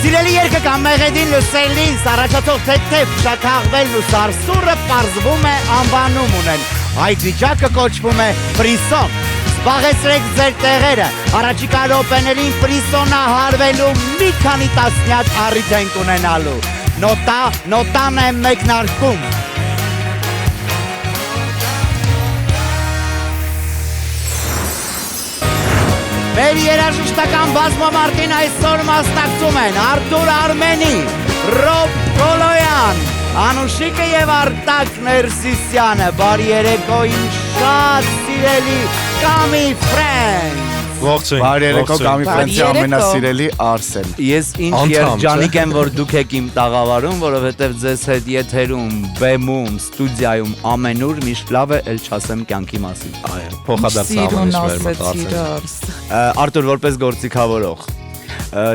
Սիրելի երկը կամ մեղեդին լուսելիս, առաջացող թեթև շաքաղվելն ու սարսուրը պարզվում է անվանում ունեն, այդ վիճակը կոչվում է պրիսոն, զբաղեցրեք ձեր տեղերը, առաջիկա րոպեներին պրիսոնահարվելու մի քանի տասնյակ առիթ ենք ունենալու, նոտան է մեկնարկում։ Մեր երաժշտական բազմամարտին այսօր մասնակցում են Արտուր Արմենի, Ռոբ Կոլոյան, Անուշիկը և Արտակ Ներսիսյանը, բարի երեկո իմ շատ սիրելի Կամի Ֆրենց։ Բարի երեկո Կամի Ֆրենցի ամենասիրելի Արսեն։ Ես ինչ երջանիկ եմ, որ դուք եք իմ տաղավարում, որովհետև ձեզ հետ եթերում, բեմում, ստուդիայում ամենուր միշտ լավ է էլ չասեմ կյանքի մասին։ Արտուր, որպես գործիքավորող,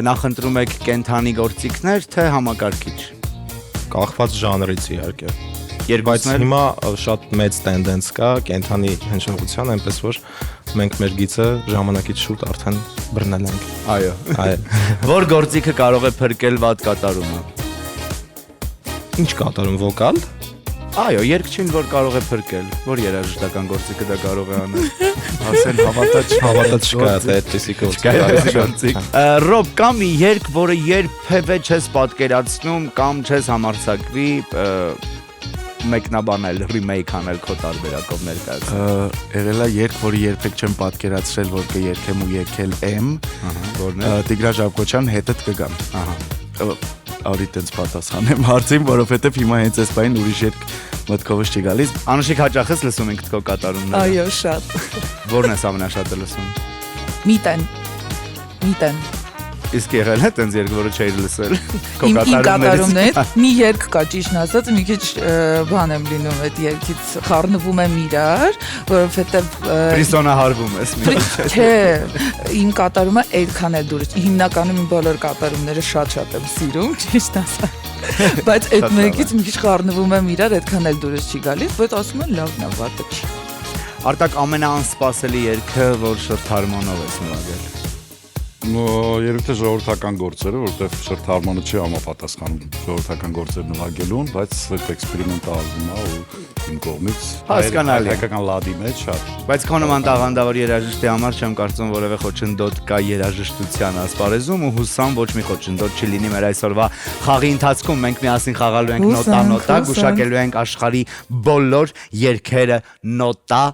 նախընտրում եք կենդանի գործիքներ, թե համակարգիչ։ Կախված ժանրից իհարկե։ Բայց հիմա շատ մեծ տենդենս կա կենդանի հնչողության, այնպես որ մենք մեր գիծը ժամանակից շուտ արդեն բռնել ենք։ Այո։ Որ գործիքը կարող է փրկել վատ կատարումը։ Ինչ կատարում, վոկալ։ Այո, երգչին որ կարող է փրկել, որ երաժշտական գործիքը դա կարող է անել։ Ասեն հավատա չկա, դա այդպեսի գործիք։ Ռոբ, կա մի երգ, որը երբևէ չես պատկերացնում կամ չես համարձակվի մեկնաբանել, ռիմեյք անել քո տարբերակով ներկայացնել։ Եղել է երգ, որը երբեք չեմ պատկերացրել, որ կերքեմ ու երգել եմ, որն է Տիգրան Ժաբկոչյան հետդ կգամ։ Արի տենց պատասխանեմ հարցին, որովհետև հիմա հենց այս բային ուրիշ երգ մտքովս չի գալիս։ Անուշիկ հաճախ ես լսում ինքդ քո կատարումները։ Այո, շատ։ Որն ես ամենաշատը լսում։ Միտեն։ Իսկ եղել է տենց երգ, որը չէիր լսել։ Իմ կատարումներից մի երգ կա, ճիշտն ասած, մի քիչ բան եմ լինում այդ երգից, խառնվում եմ իրար, որովհետև պրիսոնահարվում ես մի քիչ։ Չէ, իմ կատարումը այդքան էլ դուրս։ Հիմնականում իմ բոլոր կատարումները շատ եմ սիրում, ճիշտ ասած։ Բայց այդ մեկից մի քիչ խառնվում եմ իրար, այդքան էլ դուրս չի գալիս, բայց ասում են լավն է, վատը չի։ Արտակ ամենաանսպասելի երգը, որ շրթարմոնով ես նվագել։ Երևի թե ժողովրդական գործերը, որովհետև շրթարմոնը չի համապատասխանում ժողովրդական գործեր նվագելուն, բայց այդ էքսպերիմենտալվում է ու իմ կողմից հասկանալի հայկական լադի մեջ շատ։ Բայց քո նման տաղանդավոր երաժշտի համար չեմ կարծում որևէ խոչընդոտ կա երաժշտության ասպարեզում ու հուսամ ոչ մի խոչընդոտ չի լինի մեր այսօրվա խաղի ընթացքում մենք միասին խաղալու ենք նոտա, գուշակելու ենք աշխարհի բոլոր երգերը նոտա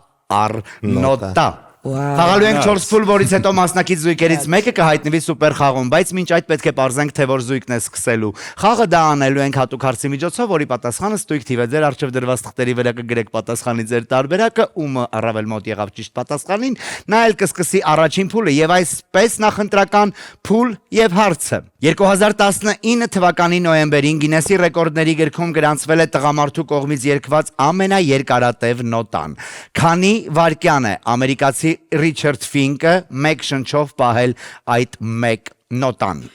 առ նոտա։ Խաղալու ենք 4 փուլ, որից հետո մասնակից զույգերից մեկը կհայտնվի սուպեր խաղում, բայց մինչ այդ պետք է պարզենք, թե որ զույգն է սկսելու։ Խաղը դա անելու ենք հատուկ հարցի միջոցով, որի պատասխանը ստույգ թիվ է։ Ձեր առջև դրված թղթերի վրա կգրեք պատասխանի ձեր տարբերակը, ումը առավել մոտ եղավ ճիշտ պատասխանին, նա էլ կսկսի առաջին փուլը եւ այսպես նախընտրական փուլ եւ հարցը։ 2019 թվականի նոյեմբերին Գինեսի ռեկորդների գրքում գրանցվել է տղամարդու կողմից երգված ամենաերկարատև նոտան։ Քանի վայրկյան է ամերիկացի Ռիչարդ Ֆինկը մեկ շնչով պահել այդ մեկ նոտան։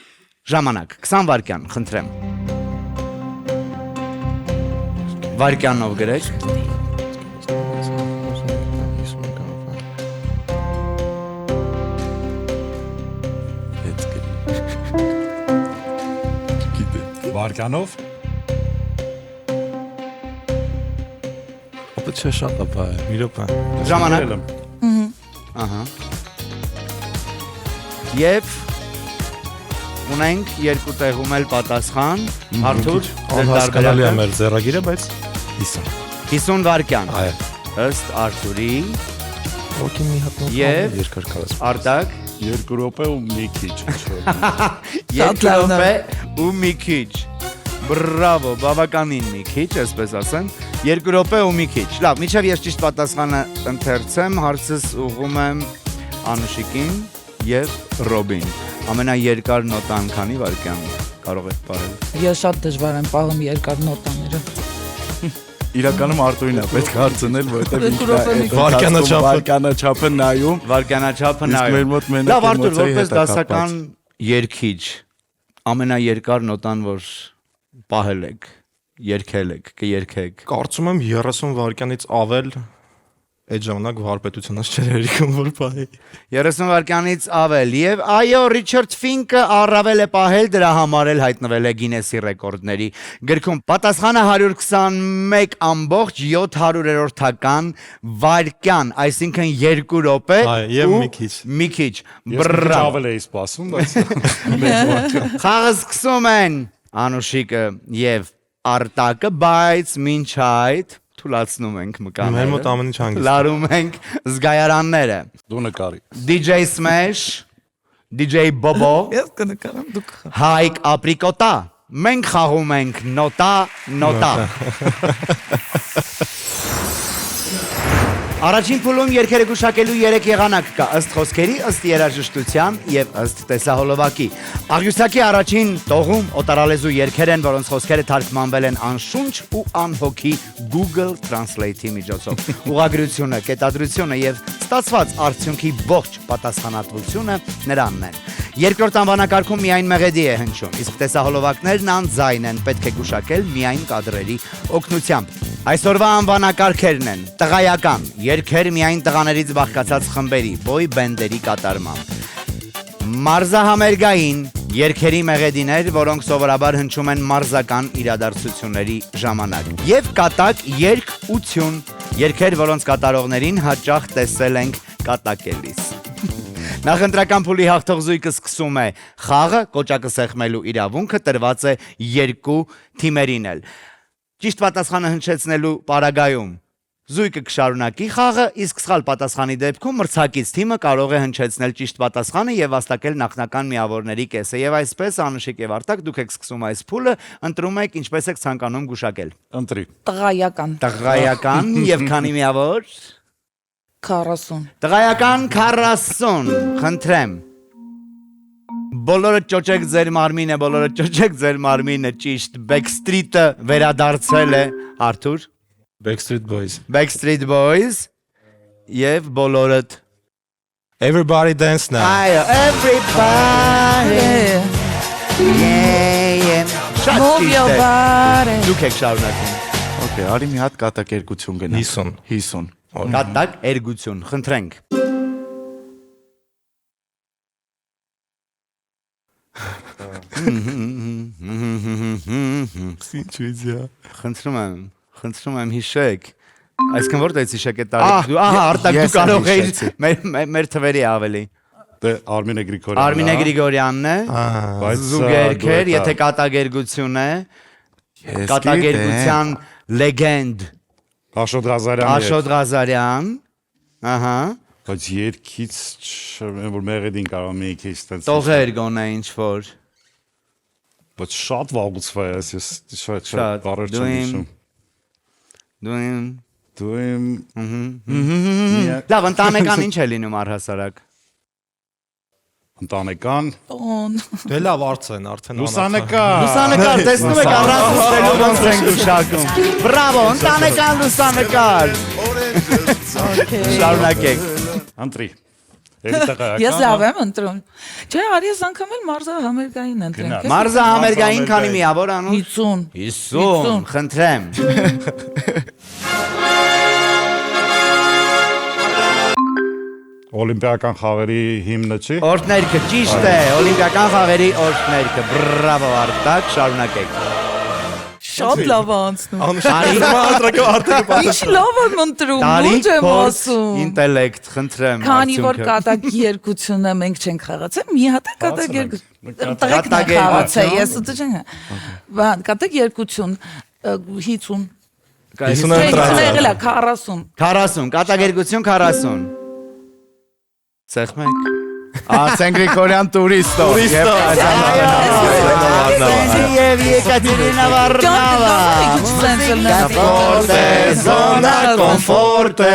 Ժամանակ 20 վայրկյան, խնդրեմ։ Վայրկյանով գրեք։ Վարկանով Ապա չէ շատ ապա է, մի րոպե։ Ժամանակ։ Ահա։ Եվ ունենք երկու տեղում էլ պատասխան, Արթուր, Հասկանալի է մեր ձեռագիրը, բայց 50 վայրկյան։ Այո։ Ըստ Արթուրի Օքեյ մի հատ նոտ Եվ երկար կարաս։ Արտակ 2 րոպե ու մի քիչ։ 2 րոպե ու մի քիչ։ Բրավո, բավականին մի քիչ, այսպես ասեմ։ 2 րոպե ու մի քիչ։ Լավ, միջև ես ճիշտ պատասխանը ընթերցեմ, հարցս ուղղում եմ Անուշիկին եւ Ռոբին։ Ամենաերկար նոտան քանի վայրկյան կարող եք պահել։ Ես շատ դժվար եմ պահում երկար նոտաները։ Իրականում Արտուրին է պետք է հարցնել, որովհետև Վայրկյանաչափը նայում։ Վայրկյանաչափը Իսկ մեր նայում։ մոտ մենակ Լավ, Արտուր, էմոցիայի որպես հետ է դասական երգիչ, ամենաերկար նոտան, որ պահել եք, երգել եք, կերգեք։ կարծում եմ 30 վայրկյանից ավել Այդ ժամանակ վարպետությունից չէր երիկում որ բայ։ 30 վայրկյանից ավել եւ այո Ռիչարդ Ֆինկը առավել է պահել դրա համար էլ հայտնվել է Գինեսի ռեկորդների գրքում պատասխանը 121.700-ական վայրկյան այսինքն 2 րոպե Եվ մի քիչ բռա Ավել էի սպասում, բայց խաղը սկսում են Անուշիկը եւ Արտակը բայց մինչ այդ թուլացնում ենք Մեր մկանները մոտ ամեն ինչ հանգիստ։ լարում ենք զգայարանները դու նկարի։ DJ Smash DJ Bobo Ես կնկարեմ դուք։ Հայկ ապրիկոտա մենք խաղում ենք նոտա Առաջին փուլում երգերը գուշակելու 3 եղանակ կա ըստ խոսքերի, ըստ երաժշտության եւ ըստ տեսահոլովակի։ Աղյուսակի առաջին տողում օտարալեզու երգեր են, որոնց խոսքերը թարգմանվել են անշունչ ու անհոգի Google Translate-ի միջոցով։ Ուղղագրությունը, կետադրությունը եւ ստացված արդյունքի ողջ պատասխանատվությունը նրանն են։ Երկրորդ անվանակարգում միայն մեղեդի է հնչում, իսկ տեսահոլովակներն անձայն են, պետք է գուշակել միայն կադրերի օգնությամբ։ Այսօրվա անվանակարգերն են տղայական, երգեր միայն տղաներից բաղկացած խմբերի, բոյ բենդերի կատարմամբ։ Մարզահամերգային երգերի մեղեդիներ, որոնք սովորաբար հնչում են մարզական իրադարձությունների ժամանակ։ Եվ կատակ երգություն, երգեր, որոնց կատարողներին հաճախ տեսել ենք կատակելիս։ Նախընտրական փուլի հաղթող զույգը սկսում է խաղը, կոճակը սեղմելու իրավունքը տրված է 2 թիմերին էլ։ Ճիշտ պատասխանը հնչեցնելու պարագայում զույգը կշարունակի խաղը, իսկ սխալ պատասխանի դեպքում մրցակից թիմը կարող է հնչեցնել ճիշտ պատասխանը եւ վաստակել նախնական միավորների կեսը։ Եվ այսպես Անուշիկ եւ Արտակ դուք եք սկսում այս փուլը, ընտրում եք ինչպես եք ցանկանում գուշակել։ Ընտրի։ Տղայական Տղայական եւ քանի միավոր։ 40 Տղայական 40, խնդրեմ։ Բոլորը ճոճեք ձեր մարմինը, բոլորը ճոճեք ձեր մարմինը, ճիշտ, Backstreet-ը վերադարձել է, Արթուր, Backstreet Boys Backstreet Boys եւ բոլորդ Everybody dance now Այո, everybody Yeah Շատ Move your ճիշտ է body Դուք եք շարունակում Okay, արի մի հատ կատակերգություն գնա։ 50 Կատակ երգություն, խնդրենք Խնդրում եմ հիշեք Այսքան որտեղից հիշեք է տարի Ահա, Արտակ դու կարող էիր մեր թվերի ավելի Դե Արմինե Գրիգորյանն Արմինե Գրիգորյանն է բայց Զուգերգեր, եթե կատակերգություն է Կատակերգության լեգենդ Աշոտ Ղազարյանը Աշոտ Ղազարյան Ահա բայց երկից որ մեղեդին կարող մի քիչ տենց Տողեր գոնե ինչ որ բայց շատ վաղուց է ես շատ բառեր Դու չեմ իմ հիշում Դու իմ դու Լավ, ընտանեկան ինչ է լինում առհասարակ ընտանեկան Տոն Դե լավ արդեն լուսանկար Լուսանկար, տեսնում եք առանց լուսելու ոնց ենք գուշակում Բրավո, ընտանեկան լուսանկար Շարունակեք ընտրի Էլի տղայական Ես լավ եմ ընտրում Չէ, արի ես անգամ էլ մարզահամերգային ընտրենք Մարզահամերգային քանի միավոր անուր 50 50, խնդրեմ Օլիմպիական խաղերի հիմնը չի Օրդներքը ճիշտ է, օլիմպիական խաղերի օրդներքը Բրավո Արտակ, շարունակեք Շատ լավ անցնում Արտակը Ինչ լավ եմ ընտրում Լուրջ եմ ասում ինտելեկտ, խնդրեմ Քանի որ արդյունքը։ կատակերգությունը մենք չենք խաղացել, մի հատ է կատակերգություն։ Կատակերգություն։ Ես ուտը չեմ։ Բան, կատակերգություն 50։ 50 Չէ, ընտրած եղել է 40։ 40, կատակերգություն 40 Ցեխմեք Արսեն Գրիգորյան տուրիստով Եվ Եկատերինա Վարնավա Զոնա կոմֆորտ է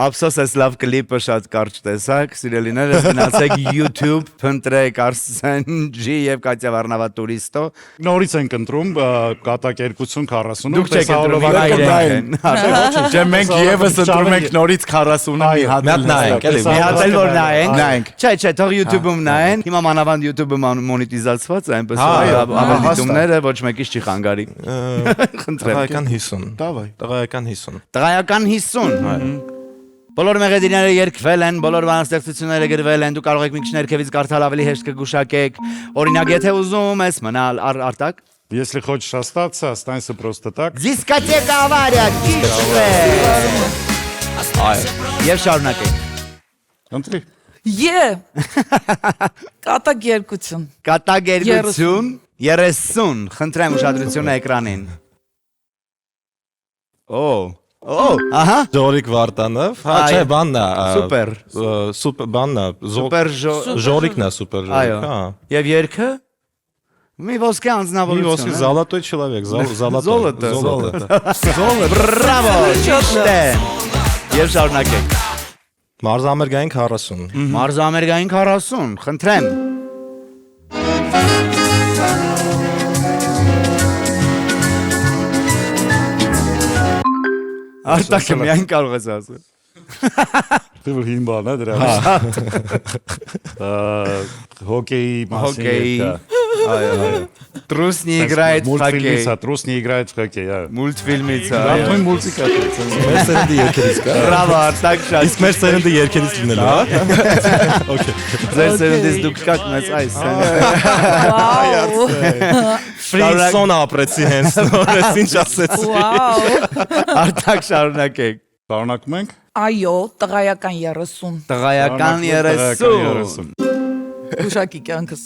Ափսոս ես լավ կլիպը շատ կարճ տեսակ Սիրելիները գնացեք YouTube Փնտրեք Արսեն G եւ Կատյա Վարնավա տուրիստո Նորից ենք ընտրում կատակերգություն 40 Դուք չեք ընտրում Չէ մենք եւս ընտրում ենք նորից 40-ը մի հատ նայենք, էլի, Մի հատ էլ որ նայենք Նայենք Չէ, թող YouTube-ում նայեն Հիմա մանավանդ YouTube-ը մոնետիզացված է Այնպես այո, ավանդությունները ոչ մեկից չի խանգարի Խնդրեմ Տղայական 50 Դավայ Տղայական 50 Տղայական 50 Բոլոր մեղեդիները երկվել են, բոլոր բանաստեղծությունները գրվել են, դու կարող եք մի քիչ ներքևից կարդալ ավելի հեշտ կգուշակեք։ Օրինակ, եթե ուզում ես մնալ Արտակ, Если хочешь остаться, останься просто так. Դիսկոտեկա ավարիա, ճիշտ է։ Եվ շարունակեք։ Ընտրի։ Կատակերգություն։ Կատակերգություն 30, խնդրեմ ուշադրությունը էկրանին։ Ահա, Ժորիկ Վարդանով, հա չէ, բանն է, Սուպեր։ սուպեր բանն է, Սուպեր Ժորիկն է, սուպեր Ժորիկ, հա։ Եվ երկը մի ոսկե Մի անձնավորություն։ ոսկե золотой человек, Զոլոտը։ Զոլոտը։ Բրավո, ճիշտ է։ Եվ շարունակեք։ Մարզամերգային 40։ Մարզամերգային 40, խնդրեմ։ Արտակը միայն կարող ես ասել։ Դու հին բան է դրա։ Հոկեյի մասին երկա։ Այո։ Трус не играет в хоккей. Трус не играет в хоккей, այո։ Մուլտֆիլմից է։ Նույն մուզիկա է։ Մեր սերնդի երկերից կա։ Բրավո, Արտակ շատ։ Իսկ մեր սերնդի երկերից լինելու, հա։ Okay։ Ձեր սերնդից դուք կաք մեծ այս։ Ֆրիզոն ապրեցի հենց նորից ինչ ասեցի։ Վաու։ Արտակ շարունակեք։ Շարունակում ենք։ Այո, տղայական 30։ Տղայական 30։ Գուշակի կյանքս։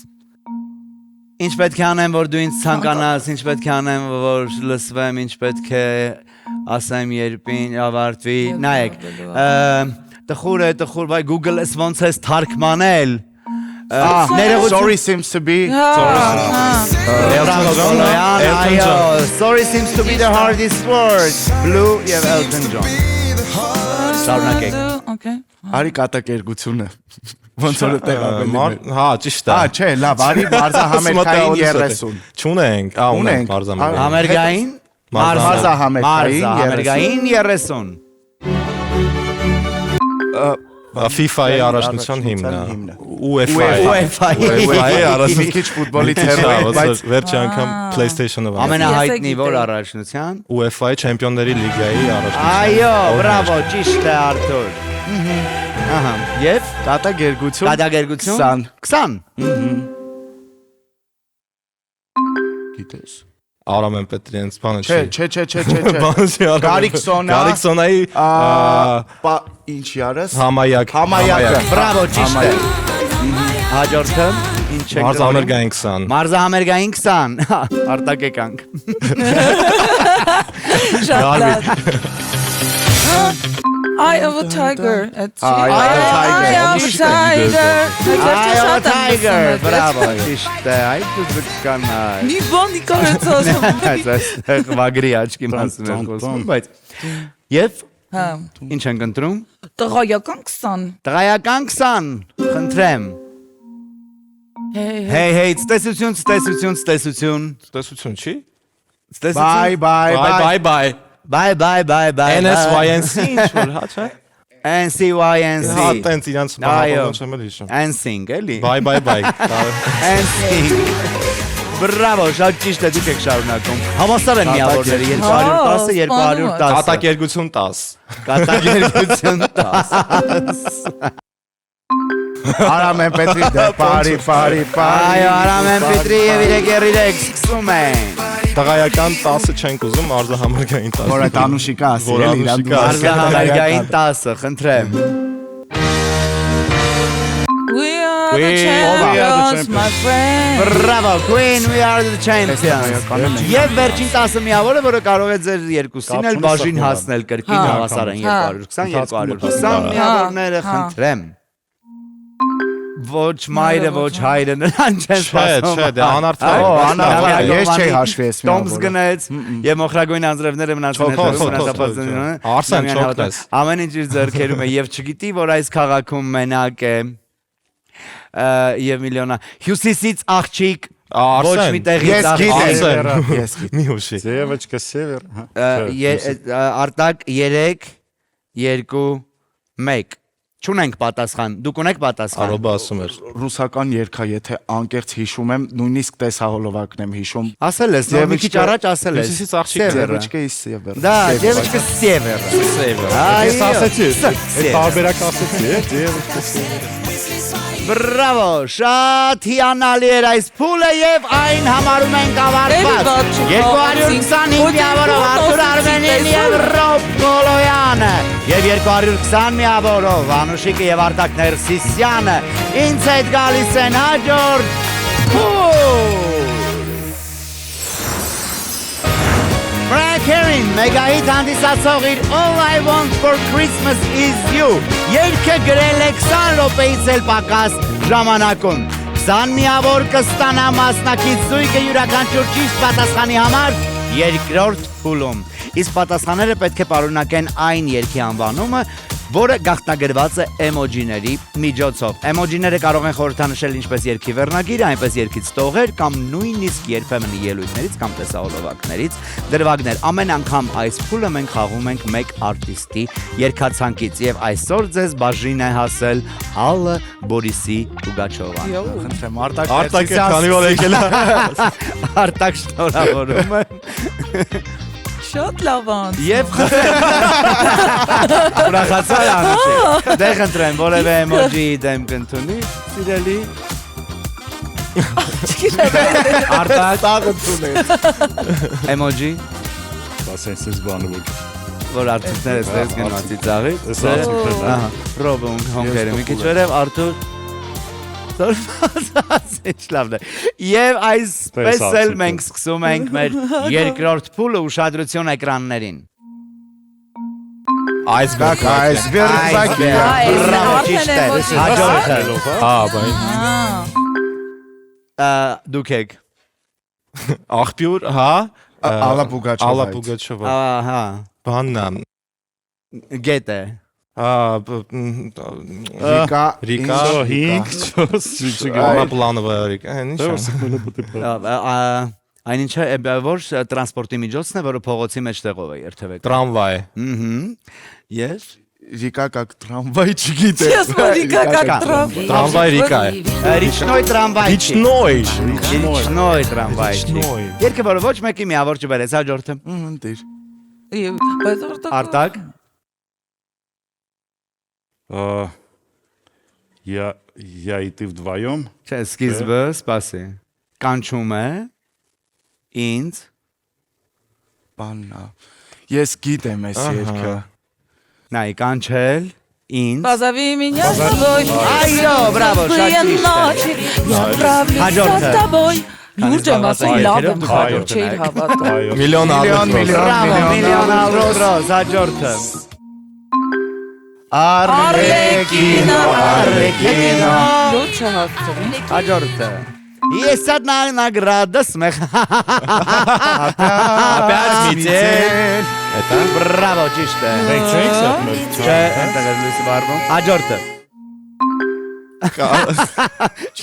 Ինչ պետք է անեմ, որ դու ինձ ցանկանաս, ինչ պետք է անեմ, որ լսվեմ, ինչ պետք է ասեմ, երբին ավարտվի։ Նայեք։ Տխուր է, վայ Google-ս ոնց է թարգմանել։ Sorry seems to be. Sorry seems to be the hardest word. Blue եւ Elton John։ Շարունակեք։ Okay։ Արի կատակերգությունը։ Ոնց որ տեղաբերել։ Հա, ճիշտ է։ Չէ, լավ, արի մարզահամերգային 30։ Չունենք, ունենք մարզամերգային։ Համերգային Մարզահամերգային 30։ FIFA-ի առաջնության հիմնը։ UEFA-ի Մի քիչ ֆուտբոլի թեմա, բայց վերջի անգամ PlayStation-ով ամենահայտնի որ առաջնության։ UEFA-ի Չեմպիոնների լիգայի առաջնության։ Այո, բրավո, ճիշտ է Արթուր։ Ահա, եւ կատակերգություն 20։ Գիտես։ Արամեն Պետրյանց բանը չի։ Չէ։ Բանսի Գարիքսոնայի Ինչ ярես։ Համայակը։ Բրավո, ճիշտ է։ Հաջորդը ինչ է։ Մարզամերգային 20։ Մարզահամերգային 20։ Արտակ եկանք։ Շատ լավ։ Eye of a tiger։ Eye of a Այո, Tiger, բրավո, ճիշտ է։ Այ դու զգանալ։ Մի բանի կարեցած։ Այստեղ վագրի աչքի մասին է խոսում, բայց եւ Հա։ ինչ ենք ընտրում։ Տղայական 20։ Տղայական 20, խնդրեմ։ Hey, ստեսություն։ Տեսություն չի։ Bye. NSYNC ինչ որ հա չէ։ NCYNC։ Հա տենց իրանց բանալը չեմ էլ հիշում։ NSYNC էլի։ Bye. NSYNC։ Բրավո, շատ ճիշտ է, դուք եք շարունակում։ Հավասար են միավորները 210-ը 210։ Կատակերգություն 10։ Կատակերգություն 10։ Արամեն Պետրի բարի։ Այո, Արամեն Պետրի եւ իրեք սկսում են։ Տղայական 10-ը չենք ուզում, մարզահամերգային 10։ Որը տանուշիկա ասի, Որ էլի իրան դու Մարզահամերգային 10-ը, խնդրեմ։ We are the champions, my friend։ Bravo, Queen, we are the champions։ Եվ վերջին 10 միավորը, որը կարող է ձեր երկուսին էլ բաժին հասնել կրկին հավասար են 220 միավորները, խնդրեմ։ Ոչ մայրը, ոչ հայրը նրան չեն սպասում։ Չէ, դե անարդար։ Անարդար, ես չէի հաշվի ես միավորը։ Տոմս գնեց եւ մոխրագույն անձրևները մնացին հետո Արսեն չոքնես։ Ամեն ինչ իր ձեռքերում է եւ չգիտի, որ այս քաղաքում մենակ է եւ միլիոնա Հյուսիսից աղջիկ ոչ մի տեղից աղջիկ Ես գիտեմ։ Մի հուշի։ Девочка север։ Արտակ 3 2 1 Չունենք պատասխան։ Դուք ունեք պատասխան։ Արոբը ասում էր։ Ռուսական երգա, եթե անկեղծ հիշում եմ, նույնիսկ տեսահոլովակն եմ հիշում։ Ասել ես, նոր մի քիչ առաջ ասել ես։ Հյուսիսից աղջիկը։ Девочка из Севера։ Да, девочка с севера։ Ես ասեցի, Տարբերակ ասեցի, է։ Բրավո, շատ հիանալի էր այս փուլը եւ այն համարում ենք ավարտված։ 225 միավորով Արտուր Արմենյան եւ Ռոբ Գոլոյանը եւ 220 միավորով Անուշիկը եւ Արտակ Ներսիսյանը ինձ հետ գալիս են հաջորդ փուլ։ Mariah Carey, մեգահիթ հանդիսացող իր All I Want for Christmas is You երգը գրել է 20 րոպեից էլ պակաս ժամանակում 20 միավոր կստանա մասնակից զույգը յուրաքանչյուր ճիշտ պատասխանի համար երկրորդ փուլում իսկ պատասխանները պետք է պարունակեն այն երգի անվանումը որը գաղտնագրված է էմոջիների միջոցով։ Էմոջիները կարող են խորհրդանշել ինչպես երգի վերնագիրը, այնպես երգից տողեր կամ նույնիսկ երբեմն ելույթներից կամ տեսահոլովակներից դրվագներ։ Ամեն անգամ այս փուլը մենք խաղում ենք մեկ արտիստի երգացանկից եւ այսօր ձեզ բաժին է հասել Ալլա Բորիսի Պուգաչովան։ Խնդրեմ Արտակ է քանի որ եկել է։ Արտակ շնորհավորում եմ։ Շատ լավ անց։ Եվ ուրախացա Անուշիկ։ Դե խնդրեմ, որևէ էմոջի դեմ կընդունի, սիրելի։ Արտակ Տաղընդուն է։ էմոջի, Ասենսից բանը որ որ արտիստները ստես գնացի ծաղի։ Էս արտիստներն, Ահա, Ռոբը հոնքերը մի քիչ վերև Արտուր Ինչ լավն է։ Եվ այսպես էլ մենք սկսում ենք մեր երկրորդ փուլը ուշադրություն էկրաններին։ Iceberg, Բրավո, ճիշտ է։ Հաջորդը։ բայն։ Դուք եք։ Աղբյուր, հա։ Ալլա Պուգաչովա։ Ալլա Պուգաչովա։ Ահա, Բանն գետ է։ Ռիկա 5 4 Ալլա Պլանովա Ռիկա, ինչ։ Այնինչը որ տրանսպորտի միջոցն է, որը փողոցի մեջտեղով է երթևեկը։ Տրամվայ։ Yes։ Ռիկա как трамвай չգիտեմ։ Ես մորիկա կտրավ։ Տրամվայ Ռիկա է։ Ռիչնոյ տրամվայ։ Իչնոյ։ Ռիչնոյ տրամվայ։ Իչնոյ։ Երկը որը ոչ մեկի միավոր չբերեց հաջորդը։ Դիր։ Բայց Արտակ։ Я и ты вдвоем. Չէ, սկիզբը, սպասի։ Կանչում է ինձ Բաննա։ Ես գիտեմ այս երգը։ նայ կանչել ինձ Позови меня с тобой. Այո, բրավո, շատ ճիշտ է։ Я отправлюсь с тобой. Լուրջ եմ ասել, լավ եմ խաղում, չէի հավատում։ Միլիոն Բրավո, միլիոն ալրոս, հաջորդը։ Արլեկինո, Արլեկինո։ Լուրջ չհասցրին։ Հաջորդը։ Ես սա նագրադը սմեղ։ Опять Միտել։ Это բրավո, ճիշտ է։ Չէ, այնտեղ է լույսը վառվում։ Հաջորդը։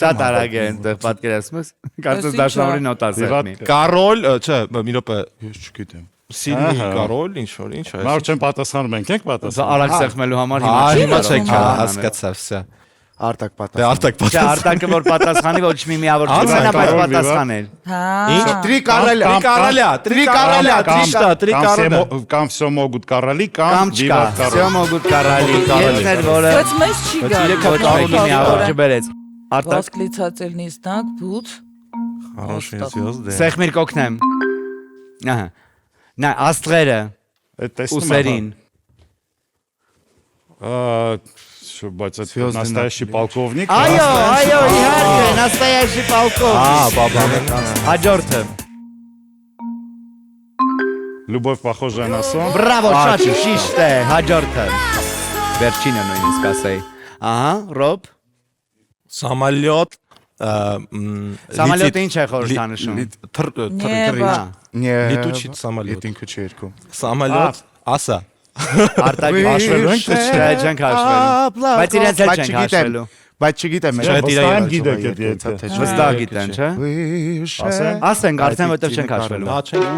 Շատ արագ է այնտեղ պատկերացնում ես։ Կարծես դաշնամուրի նոտաս է։ Կարոլ, չէ, մի րոպե։ Ես չգիտեմ։ Սիդնի Կարոլ, ինչ որ, ինչ է։ Մար չեմ պատասխանում, մենք ենք Սա պատասխանում։ արագ սեղմելու համար Հիմա չի չեք կարող։ հասկացա, վсё։ Արտակ Դե պատասխան։ Արտակ Չէ, պատասխան։ արտակը որ պատասխանի ոչ մի միավոր Անց չունենա, բայց Կարոլ, պատասխանել։ Ինչ? Три короля։ Три короля, три короля։ Կամ все могут короли, Կամ կամ չկա։ Viva Всё король։ могут կառալի։ Երկներ որը Բայց մեզ չի գալի։ ոչ մեկի միավոր չբերեց։ Արտակ Восклицательный знак, путь. Хорошие звезды։ սեղմիր կօգնեմ։ Ահա։ Նա աստղերը ուսերին։ Что, բայց это настоящий полковник։ Այո, այո, իհարկե, настоящий полковник։ բաբան։ Հաջորդը։ Любовь похожая на сон։ Բրավո, շատ ճիշտ է, հաջորդը։ Վերջինը նույնիսկ ասեի։ Ահա, Ռոբ։ Самолет, Սամալյոտը ինչ է խորհրդանշում։ Նեբա։ Լիտուչի самолет։ Ինքը չի երկում։ Самолет, ասա։ Արտակի հաշվելու ենք, չէ, չենք հաշվելու։ Բայց իրենց էլ չենք հաշվելու։ Բայց չգիտեմ, վստահ գիտեք այդ երգը։ Վստահ գիտեն, չէ։ Ասենք, արդեն որտեվ չենք հաշվելու։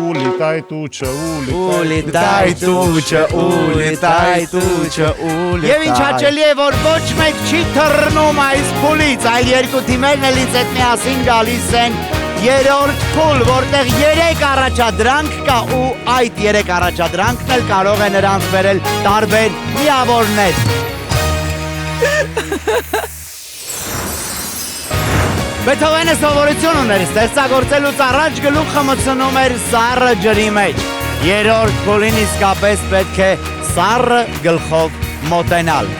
Ուլիտայ տուչը, Ուլիտայ տուչը, ուլիտայ տուչը, ուլիտայ։ Եվ ինչ հաճելի է, որ ոչ մեկ չի թռնում այս փուլից, այլ երկու թիմերն էլից այդ միասին գալիս են երրորդ փուլ, որտեղ 3 առաջադրանք կա ու այդ 3 առաջադրանքն էլ կարող է նրանց բերել տարբեր միավորներ։ Բեթհովենը սովորություն ուներ ստեղծագործելուց առաջ գլուխը մտցնում էր սառը ջրի մեջ։ Երրորդ փուլին իսկապես պետք է սառը գլխով մոտենալ։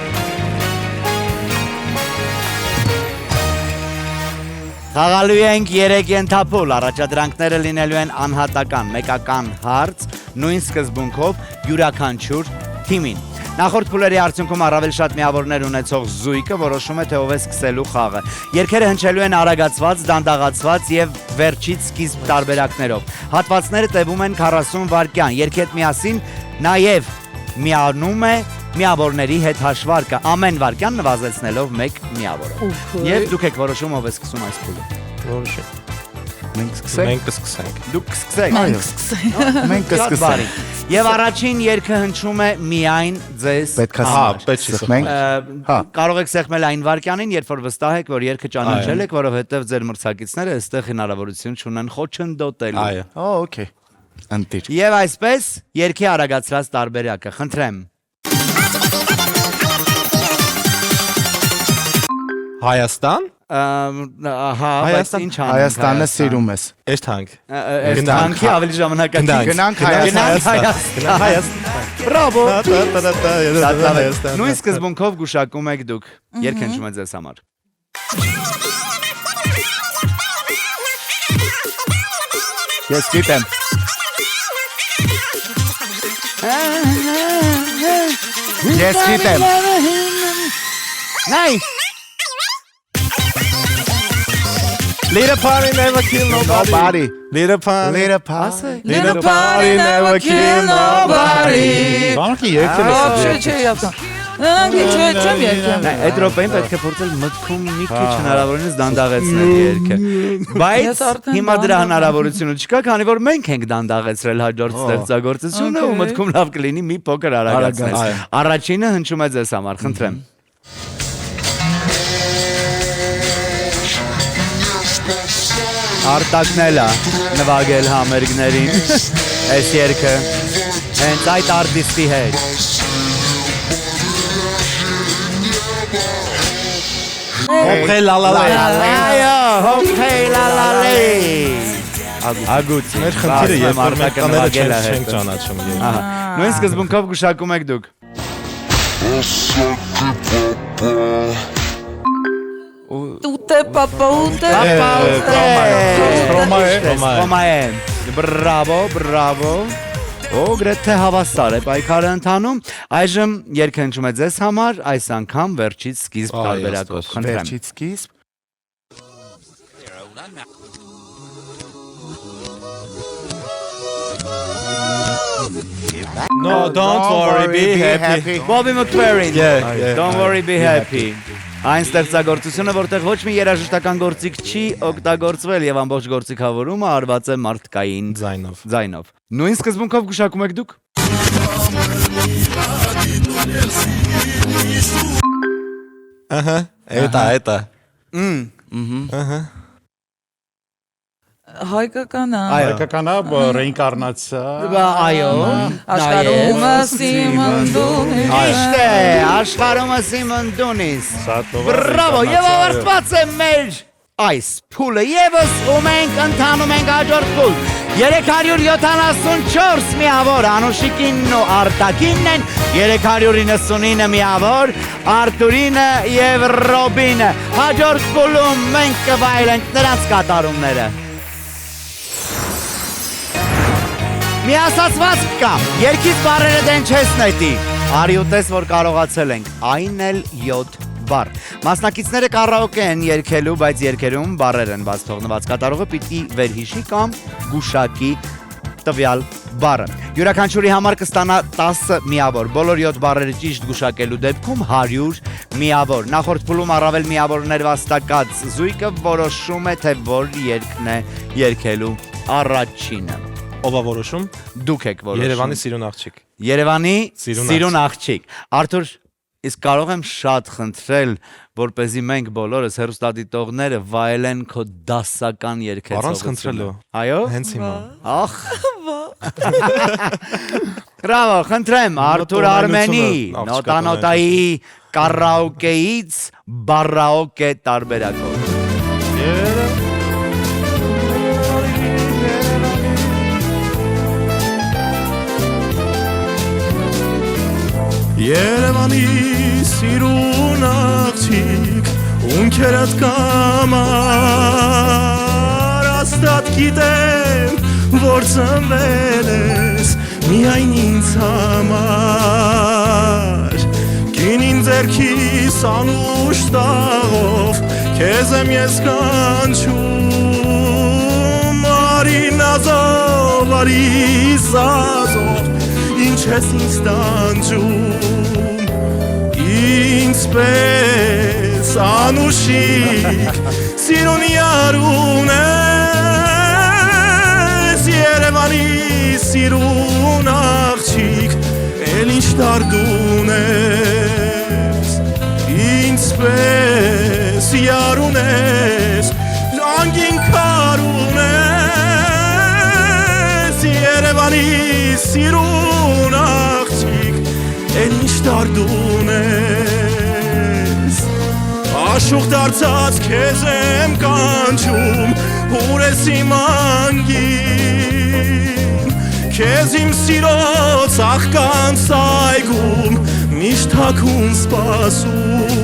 Խաղալու ենք 3 ենթափուլ, առաջադրանքները լինելու են անհատական, մեկական հարց, նույն սկզբունքով յուրաքանչյուր թիմին։ Նախորդ փուլերի արդյունքում առավել շատ միավորներ ունեցող զույգը որոշում է, թե ով է սկսելու խաղը։ Երգերը հնչելու են արագացված, դանդաղացված եւ վերջից սկիզբ տարբերակներով։ Հատվածները տևում են 40 վայրկյան։ Երգի հետ միասին նաեւ միանում է միավորների հետ հաշվարկը, ամեն վայրկյան նվազեցնելով 1 միավորով։ Եվ դուք եք որոշում ով է սկսում այս փուլը։ Որոշեք։ Մենք Մենք կսկսենք։ Դուք սկսեք։ Մենք կսկսենք։ Եվ առաջին երգը հնչում է միայն ձեզ Պետք է պետք է սխմենք։ Կարող եք սեղմել այն վարքյանին, երբ որ վստահ եք, որ երգը ճանաչել եք, որովհետև ձեր մրցակիցները այստեղ հնարավորություն չունեն խոչընդոտելու։ Այո։ Okay։ Ընտիր։ Եւ այսպես երգի արագացրած տարբերակը, խնդրեմ։ Հայաստան։ Հա, բայց ինչ անենք։ Հայաստանը սիրում ես։ Էշտանք։ Tanki ավելի ժամանակակից։ Գնանք Հայաստան։ Բրավո։ Նույն սկզբունքով գուշակում եք դուք։ Երգ հնչում է ձեզ համար։ Ես գիտեմ։ Ես գիտեմ։ Հայ։ Little party never kill nobody. Nobody. Little party. Little party. Little party never kill nobody. Բանկի երգերը Вообще չի yaptım. Չեմ երկեմ։ Այդ րոպեին պետք է փորձել մտքում մի քիչ հնարավորինս դանդաղեցնել երգը։ Բայց հիմա դրա հնարավորությունը չկա, քանի որ մենք ենք դանդաղեցրել հաջորդ ստեղծագործությունը ու մտքում լավ կլինի մի փոքր արագացնել։ Առաջինը հնչում է ձեզ համար, խնդրեմ։ Արտակնել է նվագել համերգներին այս երգը հենց այդ արտիստի հետ։ Հոփե լալալե։ Այո, հոփե լալալե։ Ագուց, Մեր խնդիրը երբ որ մենք կաները չենք ճանաչում երբ։ Ահա, նույն սկզբունքով գուշակում եք դուք։ Ուտե պապա ուտե։ Ռոմայե։ Բրավո, բրավո։ Օ, գրեթե հավասար է պայքարը ընթանում։ Այժմ երգը հնչում է ձեզ համար, այս անգամ վերջից սկիզբ տարբերակով։ Խնդրեմ։ Վերջից սկիզբ։ No, don't worry, be happy. Bobby McFerrin. Yeah. Don't worry, be happy. Այն ստեղծագործությունը, որտեղ ոչ մի երաժշտական գործիք չի օգտագործվել եւ ամբողջ գործիքավորումը արված է մարդկային ձայնով։ Նույն սկզբունքով գուշակում եք դուք։ Ահա, это։ Ահա։ Հայկական է։ հայկականա ռեինկարնացիա։ Այո։ Աշխարհումը սիմնդունի։ Ճիշտ է, աշխարհումը սիմնդունիս։ Բրավո, եւ ավարտված է մեր այս փուլը եւս ու մենք ընթանում ենք հաջորդ փուլ։ 374 միավոր Անուշիկինն ու Արտակինն են, 399 միավոր Արտուրինը եւ Ռոբինը։ Հաջորդ փուլում մենք կվայելենք նրանց կատարումները։ Միասացված կա, երկից բարերը դեն չես նետի, արի ու տես, որ կարողացել ենք, այն էլ 7 բար։ Մասնակիցները կարաոկե են երկելու, բայց երկերում բարեր են բաց թողնված, կատարողը պիտի վերհիշի կամ գուշակի տվյալ բարը։ Յուրաքանչյուրի համար կստանա 10 միավոր, բոլոր 7 բարերը ճիշտ գուշակելու դեպքում 100 միավոր։ Նախորդ փուլում առավել միավորներ վաստակած զույգը որոշում է, թե որ երգն է երգելու առաջինը։ Ով է որոշում։ Դուք եք որոշում։ Երևանի սիրուն աղջիկ։ Երևանի Սիրուն սիրուն աղջիկ։ Արթուր, իսկ կարող եմ շատ խնդրել, որպեսզի մենք բոլորս հեռուստադիտողները վայելեն քո դասական երգեցողությունը։ Առանց խնդրելու։ Այո։ Հենց հիմա։ Ախ։ Բրավո, խնդրեմ Արթուր Արմենի նոտանոտայի կարաոկեից բարաոկե տարբերակով։ Երևանի սիրուն աղջիկ ունքերդ կամար աստատ գիտեմ որ ծնվել ես միայն ինձ համար կինին ձերքիս անուշ տաղով քեզ եմ ես կանչում արի նազով արի սազով ինչ ես ինձ տանջում ինձպես անուշիկ սիրուն յարուն ես Երևանի սիրուն աղջիկ էլ ինչ դարդուն ես ինձպես յարուն ես անգին քարուն ես Երևանի սիրուն աղջիկ էլ ինչ դարդուն ես Աշուղ դարձած քեզ եմ կանչում ուր ես իմ անգին Քեզ իմ սիրո ծաղկան սայգում միշտ հագուն սպասում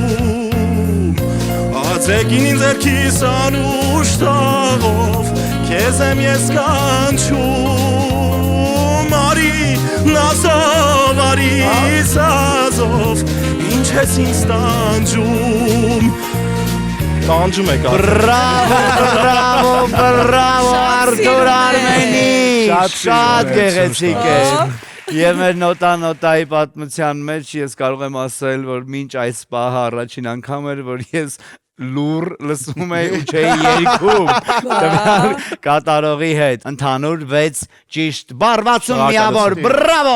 Ածեկին ինձ ձերքիս անուշ տաղով քեզ եմ ես կանչում Արի նազով արի սազով ինչ ես ինձ տանջում Տանջում եք Բրավո, Արթուր Արմենի, շատ գեղեցիկ է։ Եվ մեր նոտայի պատմության մեջ ես կարող եմ ասել, որ մինչ այս պահը առաջին անգամ էր, որ ես լուր լսում էի ու չէի երգում տվյալ կատարողի հետ։ Ընդհանուր 6 ճիշտ բառ 60 միավոր, բրավո։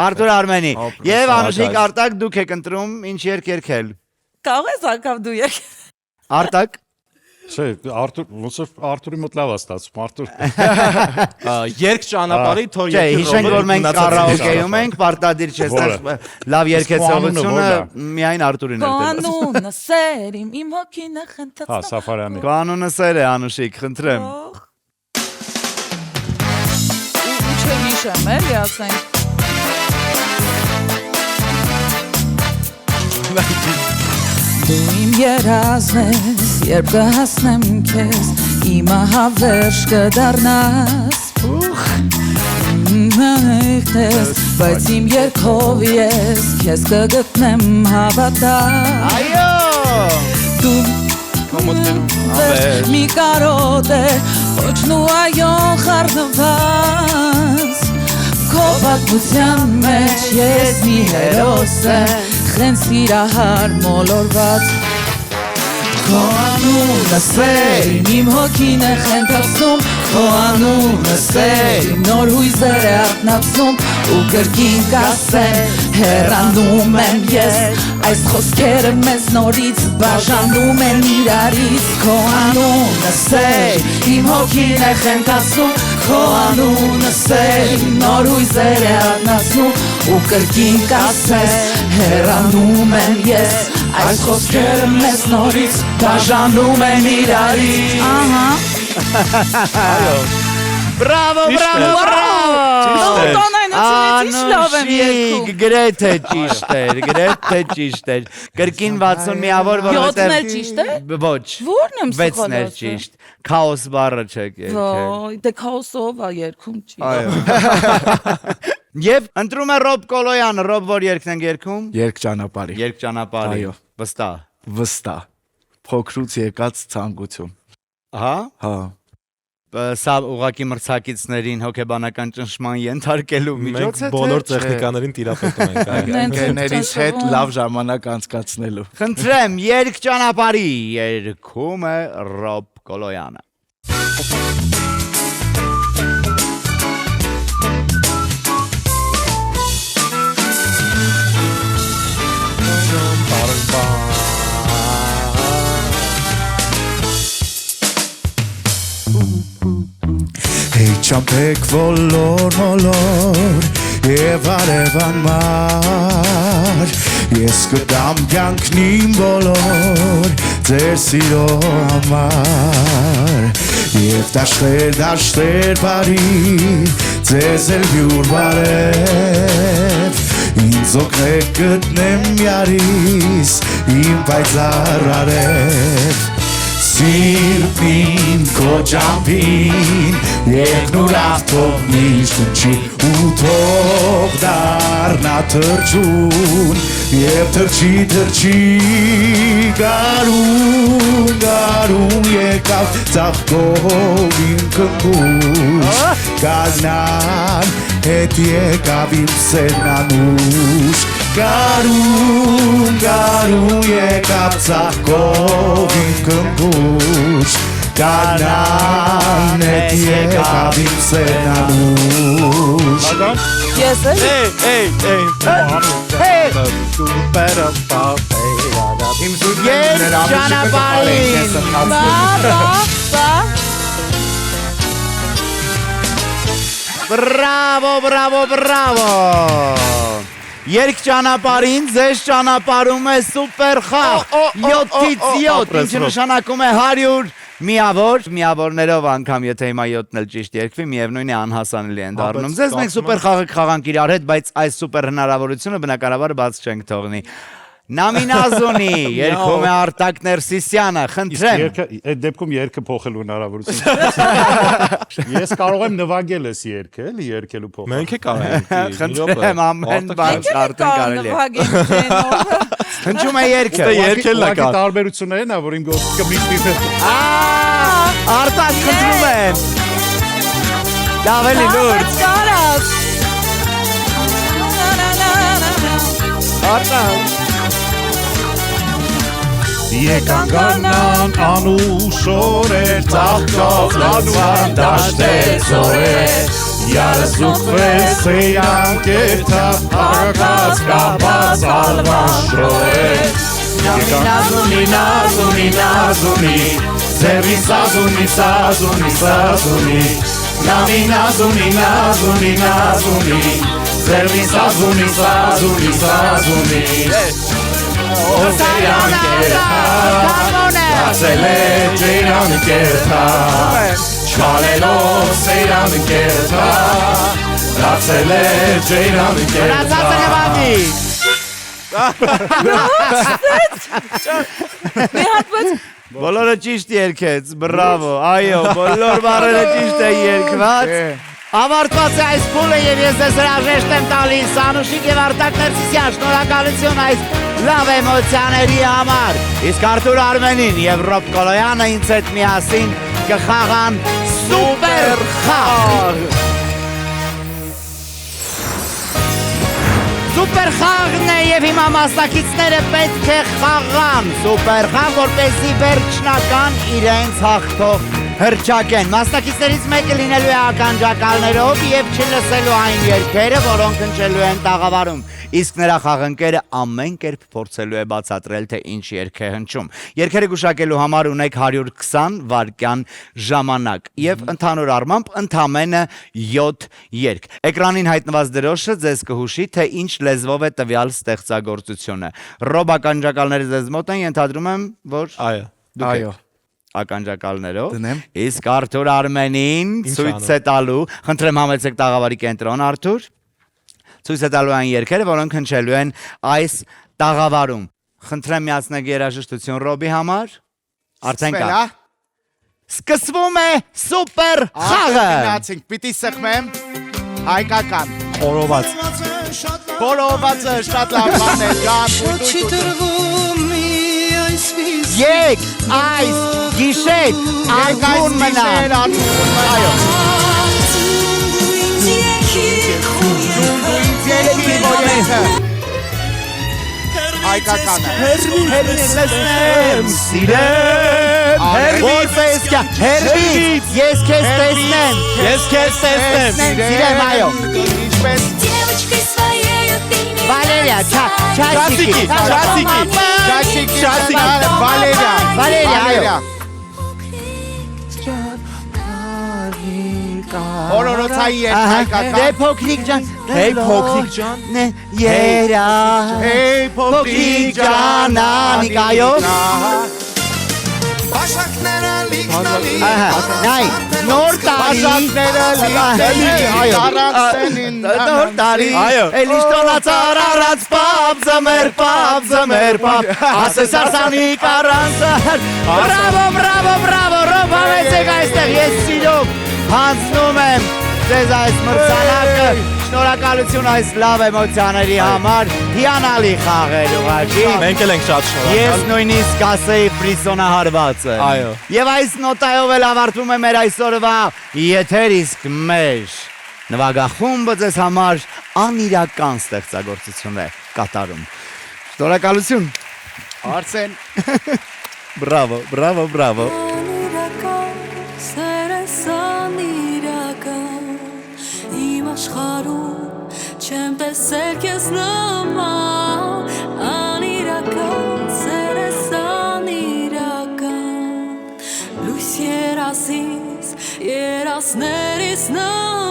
Արթուր Արմենի։ Եվ Անուշիկ Արտակ դուք եք ընտրում ինչ երգ երգել։ Կարող ես անգամ դու երգ։ Արտակ։ Չէ, Արթուրի մոտ լավ է ստացվում, Արթուր։ Երկ ճանապարհի թող Չէ, հիշենք որ մենք կարաոկեում ենք, պարտադիր չէ, լավ երգեցողությունը միայն Արթուրին էր տալիս։ Կանունը սերիմ իմ հոգինը Հա, խնդացնում։ Սաֆարյանի։ Կանոնը սեր է Անուշիկ, խնդրեմ։ Ինչ հիշեմ, էլի ասենք։ Դու իմ երազն ես, երբ կհասնեմ քեզ, իմը հավերժ կդառնաս, բայց իմ երգով ես, քեզ կգտնեմ հավատալ։ Այո։ Դու մի կարոտ է, ոչն ու այոն խառնված, քո պատմության մեջ ես մի հերոս եմ, Խեն սիրահար մոլորված Քո անունը սերիմ իմ հոգին է խենթացնում Քո անունը սերիմ նոր հույզեր է ակնացնում Ու կրկին կասեմ հեռանում եմ ես Այս խոսքերը մեզ նորից բաժանում են իրարից Քո անունը սերիմ իմ հոգին է խենթացնում Քո անունը սերիմ նոր հույզեր է ակնացնում Ու կրկին կասես հեռանում եմ ես Այս խոսքերը մեզ նորից բաժանում են իրարից Այո Բրավո, բրավո, բրավո Անուշիկ, գրեթե ճիշտ էր Կրկին 60 միավոր, որովհետև 7-ն էլ ճիշտ է? Ոչ, Որն եմ 6-ն էր ճիշտ Քաոս բառը չեք երկել Դե քաոսով է երկում ճիշտ Եվ ընտրում է Ռոբ Կոլոյանը, Ռոբ որ երգն ենք երգում? Երկ ճանապարհի։ Երգ ճանապարհի։ Այո։ Վստահ։ Վստահ։ Փոքրուց եկած ցանկություն։ Ահա։ Հա։ Սա ուղակի մրցակիցներին հոգեբանական ճնշման ենթարկելու միջոց է, Մենք բոլոր տեխնիկաներին տիրապետում ենք։ Ընկերներից հետ լավ ժամանակ անցկացնելու։ Խնդրեմ, երկ ճանապարհի երգում է Ռոբ Կոլոյանը։ Hey champek volor molor Եվ արևան մար Ես կտամ կյանքնիմ բոլոր Ձեր սիրո համար Եվ դաշտեր բարի Ձեզ էլ բյուր բարև Ինձ օգնեք գտնեմ յարիս Իմ պայծառ արև Սիրտին քո ճամփին Երկնուր աղթով միշտ չի ու թող դառնա թրջուն Եվ թրջի գարուն եկավ ծաղկով իմ կնգուշ Գազնան հետ եկավ իմ սերնանուշ Գարուն եկավ ծաղկով իմ կնգուշ Գազնան հետ եկավ իմ սերնանուշ Ես էլ Իմ զուգեր ճանապարհին Բրավո Երկ ճանապարհին ձեզ ճանապարհում է սուպեր խաղ 7-ից 7 ինչը նշանակում է 100 միավորներով անգամ եթե հիմա 7-ն էլ ճիշտ երկվի միևնույն է անհասանելի են դառնում ձեզ մենք սուպեր խաղը կխաղանք իրար հետ բայց այս սուպեր հնարավորությունը բնականաբար բաց չենք թողնի Նամինազոնի երկում է Արտակ Ներսիսյանը խնդրեմ Այդ դեպքում երգը փոխելու հնարավորություն Ես կարող եմ նվագել այս երգը էլի երգելու փոխել Մենք է կարող խնդրեմ ամեն բան արդեն կարելի է Հնչում է երգը Երգելն է կար տարբերությունները նա որ իմ գործը միշտ Արտակ խնդրում եմ Լավ էլի լուրջ Արտակ Եկան գարնան անուշորեր Ծաղկով լանուան դաշտեր ծորեր Յարս ուկվես էյան կերթավ Պարակած կապած ալվան շորեր Նամինազունի Ձերի սազունի Նամինազունի Ձերի սազունի Սեյան կերթա Դացել է ջերան կերթա Չվալելով սեյան կերթա Դացել է ջերան կերթա Բոլորը ճիշտ երկեց, բրավո, այո, բոլոր բառերը ճիշտ է երկված Ավարտված է այս փուլը եւ ես ձեզ հրաժեշտ եմ տալիս Անուշիկ եւ Արտակ Ներսիսյան շնորհակալություն այս լավ էմոցիաների համար Իսկ Արթուր Արմենին եւ Ռոբ Կոլոյանը ինձ հետ միասին կխաղան սուպեր խաղ Սուպեր խաղն է եւ հիմա մասնակիցները պետք է խաղան Սուպեր խաղ որպեսզի վերջնական իրենց հաղթող հրճակեն Մասնակիցներից մեկը լինելու է ականջակալներով եւ չլսելու այն երգերը, որոնք հնչելու են տաղավարում Իսկ նրա խաղընկերը ամեն կերպ փորձելու է բացատրել, թե ինչ երգ է հնչում Երգերը գուշակելու համար ունեք 120 վայրկյան ժամանակ եւ ընդհանուր առմամբ ընդամենը 7 երգ Էկրանին հայտնված դրոշը ձեզ կհուշի, թե ինչ լեզվով է տվյալ ստեղծագործությունը Ռոբ ականջակալները ձեզ մոտ են, ենթադրում եմ, որ Այո ականջակալներով Դնեմ Իսկ Արթուր Արմենին ցույց է տալու Խնդրեմ համեցեք տաղավարի կենտրոն Արթուր Ցույց է տալու այն երգերը, որոնք հնչելու են այս տաղավարում Խնդրեմ միացնեք երաժշտություն Ռոբի համար Արդեն կա Սկսվում է սուպեր խաղը Գնացինք, պիտի սեղմեմ Հայկական Բոլորովացը շատ լավ բան է Չի տրվում մի այսպես Եկ, այս, գիշեր, արգուն մնան։ Այո։ Հայկականը Հերմից լսնեմ, սիրեմ, որպես կա, հերմից, ես քեզ տեսնեմ, սիրեմ, այո։ Վալերիա, չասիկի, Վալերիա, այո։ Օրորոցայի հետ հայկական Դե փոքրիկ ջան, երա, փոքրիկ ջան, անիկ, այո։ Նայ, նոր տարի, էլ իշտոնացար առած պապ, զմեր, ասես արսանի կարանցար, բրավո, ռոբավեցեք այստեղ, ես սիրում, հանձնում եմ ձեզ այս մրցանակը, շնորհակալություն այս լավ էմոցիաների համար, հիանալի խաղեր ուղղակի։ Մենք էլ ենք շատ շնորհակալ։ Ես նույնիսկ կասեի ֆրիսոնահարվածը։ Այո։ Եվ այս նոտայով էլ ավարտվում է մեր այսօրվա եթեր, իսկ մեր նվագախումբը ձեզ համար անիրական ստեղծագործություն է կատարում։ Շնորհակալություն։ Արսեն Բրավո։ Աշխարհում չեմ տեսել քեզ նման անիրական սերես անիրական լույս երասից երասներիս նման